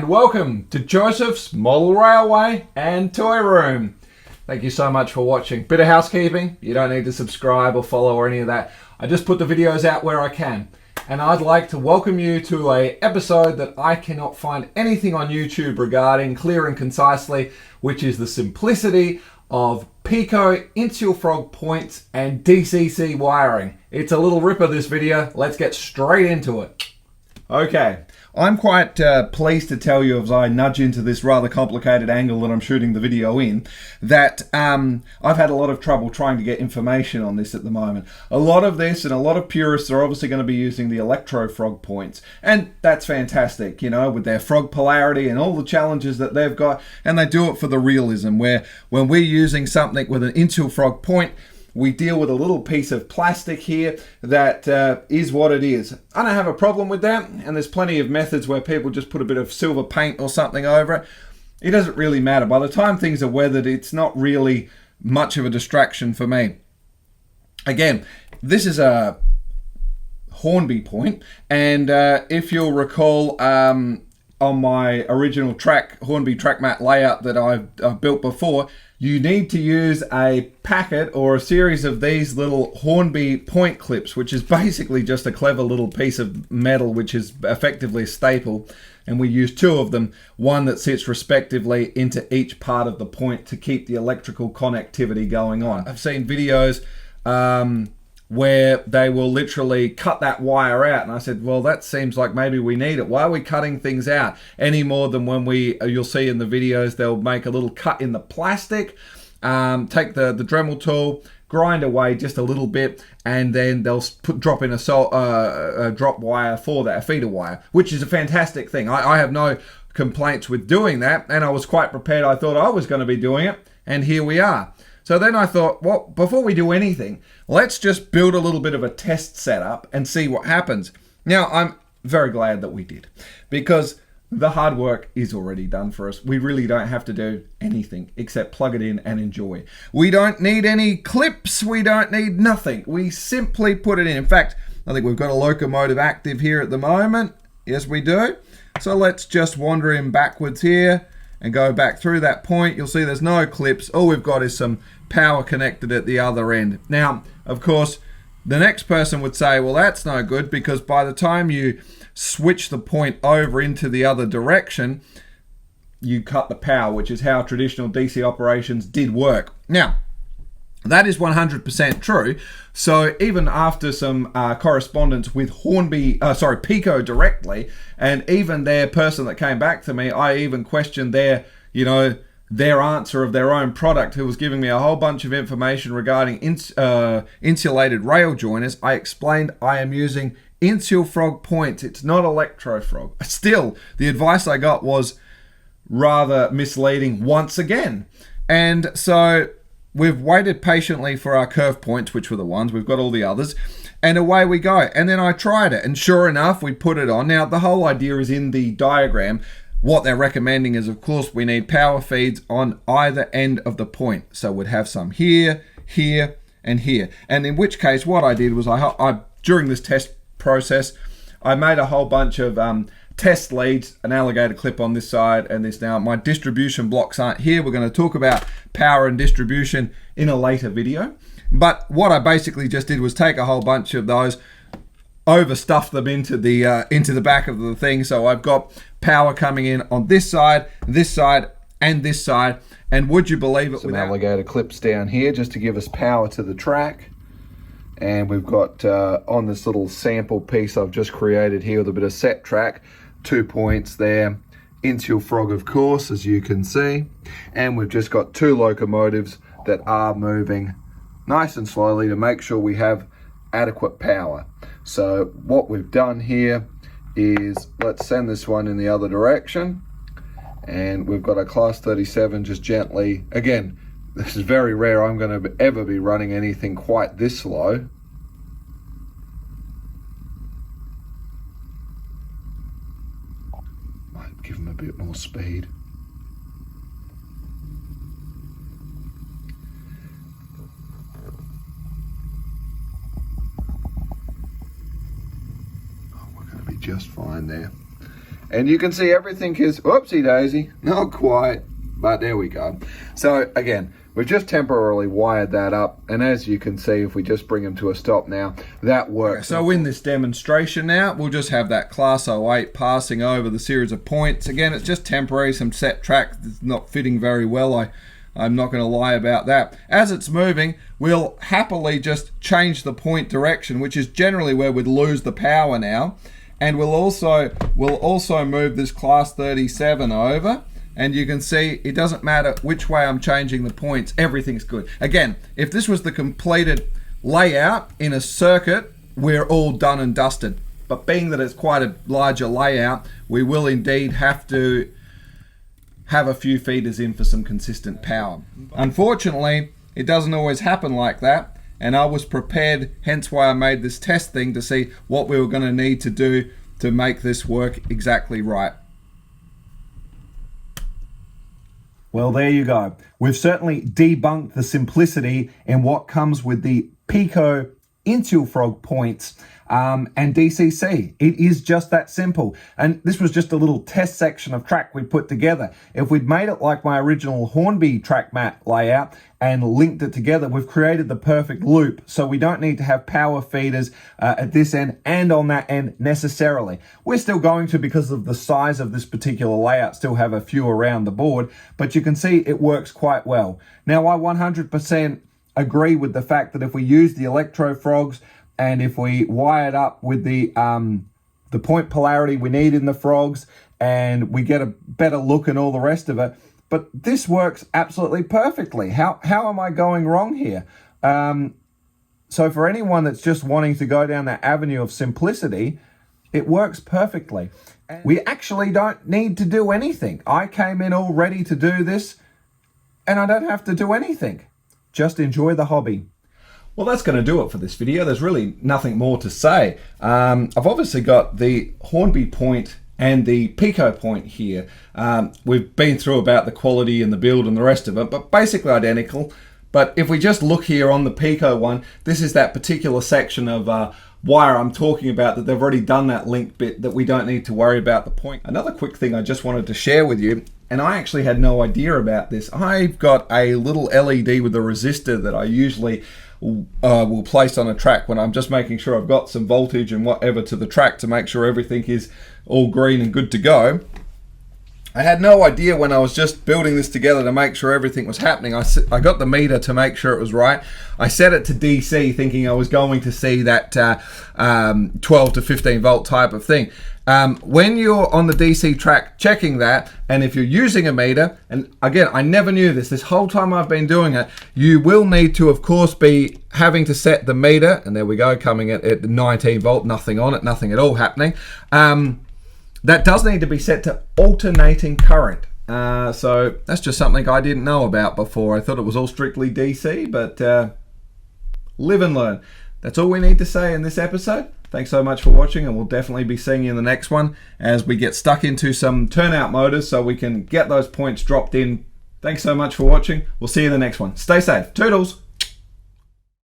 and welcome to Josef's Model Railway and Toy Room. Thank you so much for watching. Bit of housekeeping, you don't need to subscribe or follow or any of that. I just put the videos out where I can. And I'd like to welcome you to an episode that I cannot find anything on YouTube regarding clear and concisely, which is the simplicity of PECO INSULFROG points and DCC wiring. It's a little ripper, this video. Let's get straight into it. Okay, I'm quite pleased to tell you, as I nudge into this rather complicated angle that I'm shooting the video in, that I've had a lot of trouble trying to get information on this at the moment. A lot of this and a lot of purists are obviously going to be using the electrofrog points, and that's fantastic, you know, with their frog polarity and all the challenges that they've got, and they do it for the realism, where when we're using something with an INSULFROG point, we deal with a little piece of plastic here that is what it is. I don't have a problem with that, and there's plenty of methods where people just put a bit of silver paint or something over it. It doesn't really matter. By the time things are weathered, it's not really much of a distraction for me. Again, this is a Hornby point, and if you'll recall, on my original Hornby track mat layout that I've built before, you need to use a packet or a series of these little Hornby point clips, which is basically just a clever little piece of metal which is effectively a staple, and we use two of them, one that sits respectively into each part of the point to keep the electrical connectivity going on. I've seen videos where they will literally cut that wire out, and I said, well, that seems like maybe we need it. Why are we cutting things out any more than when you'll see in the videos, they'll make a little cut in the plastic, take the Dremel tool, grind away just a little bit, and then they'll drop in a drop wire for that, a feeder wire, which is a fantastic thing. I have no complaints with doing that, and I was quite prepared. I thought I was going to be doing it, and here we are. So then I thought, well, before we do anything, let's just build a little bit of a test setup and see what happens. Now, I'm very glad that we did, because the hard work is already done for us. We really don't have to do anything except plug it in and enjoy. We don't need any clips. We don't need nothing. We simply put it in. In fact, I think we've got a locomotive active here at the moment. Yes, we do. So let's just wander in backwards here and go back through that point. You'll see there's no clips. All we've got is some power connected at the other end. Now, of course, the next person would say, well, that's no good, because by the time you switch the point over into the other direction, you cut the power, which is how traditional DC operations did work. Now, that is 100% true. So even after some correspondence with PECO directly, and even their person that came back to me, I even questioned their answer of their own product, who was giving me a whole bunch of information regarding insulated rail joiners. I explained I am using INSULFROG points. It's not electrofrog. Still, the advice I got was rather misleading once again. And so we've waited patiently for our curve points, which were the ones. We've got all the others, and away we go. And then I tried it, and sure enough, we put it on. Now, the whole idea is in the diagram. What they're recommending is, of course, we need power feeds on either end of the point. So we'd have some here, here, and here. And in which case, what I did was I during this test process, I made a whole bunch of test leads, an alligator clip on this side and this. Now, my distribution blocks aren't here. We're going to talk about power and distribution in a later video. But what I basically just did was take a whole bunch of those, overstuff them into the back of the thing. So I've got power coming in on this side, and this side. And would you believe it, some alligator clips down here just to give us power to the track. And we've got on this little sample piece I've just created here with a bit of set track, 2 points there, INSULFROG, of course, as you can see. And we've just got two locomotives that are moving nice and slowly to make sure we have adequate power. So what we've done here is, let's send this one in the other direction, and we've got a class 37 just gently, again, this is very rare I'm going to ever be running anything quite this slow. Might give them a bit more speed. Oh, we're going to be just fine there. And you can see everything is, whoopsie daisy, not quite, but there we go. So again, we've just temporarily wired that up, and as you can see, if we just bring them to a stop now, that works. So in this demonstration now, we'll just have that class 08 passing over the series of points. Again, it's just temporary, some set track that's not fitting very well. I'm not going to lie about that. As it's moving, we'll happily just change the point direction, which is generally where we'd lose the power now. And we'll also move this class 37 over. And you can see it doesn't matter which way I'm changing the points, everything's good. Again, if this was the completed layout in a circuit, we're all done and dusted. But being that it's quite a larger layout, we will indeed have to have a few feeders in for some consistent power. Unfortunately, it doesn't always happen like that, and I was prepared, hence why I made this test thing to see what we were going to need to do to make this work exactly right. Well, there you go. We've certainly debunked the simplicity in what comes with the PECO INSULFROG points and DCC. It is just that simple. And this was just a little test section of track we put together. If we'd made it like my original Hornby track mat layout and linked it together, we've created the perfect loop. So we don't need to have power feeders at this end and on that end necessarily. We're still going to, because of the size of this particular layout, still have a few around the board, but you can see it works quite well. Now, I 100% agree with the fact that if we use the electrofrogs and if we wire it up with the point polarity we need in the frogs, and we get a better look and all the rest of it, but this works absolutely perfectly. How am I going wrong here? So for anyone that's just wanting to go down that avenue of simplicity, it works perfectly. We actually don't need to do anything. I came in all ready to do this, and I don't have to do anything. Just enjoy the hobby. Well, that's going to do it for this video. There's really nothing more to say. I've obviously got the Hornby point and the PECO point here. We've been through about the quality and the build and the rest of it, but basically identical. But if we just look here on the PECO one, this is that particular section of wire I'm talking about, that they've already done that link bit, that we don't need to worry about the point. Another quick thing I just wanted to share with you, and I actually had no idea about this. I've got a little LED with a resistor that I usually will place on a track when I'm just making sure I've got some voltage and whatever to the track to make sure everything is all green and good to go. I had no idea when I was just building this together to make sure everything was happening. I got the meter to make sure it was right. I set it to DC thinking I was going to see that 12 to 15 volt type of thing. When you're on the DC track checking that, and if you're using a meter, and again, I never knew this whole time I've been doing it, you will need to, of course, be having to set the meter, and there we go, coming at 19 volt, nothing on it, nothing at all happening. That does need to be set to alternating current. So that's just something I didn't know about before. I thought it was all strictly DC, but live and learn. That's all we need to say in this episode. Thanks so much for watching, and we'll definitely be seeing you in the next one as we get stuck into some turnout motors so we can get those points dropped in. Thanks so much for watching. We'll see you in the next one. Stay safe. Toodles.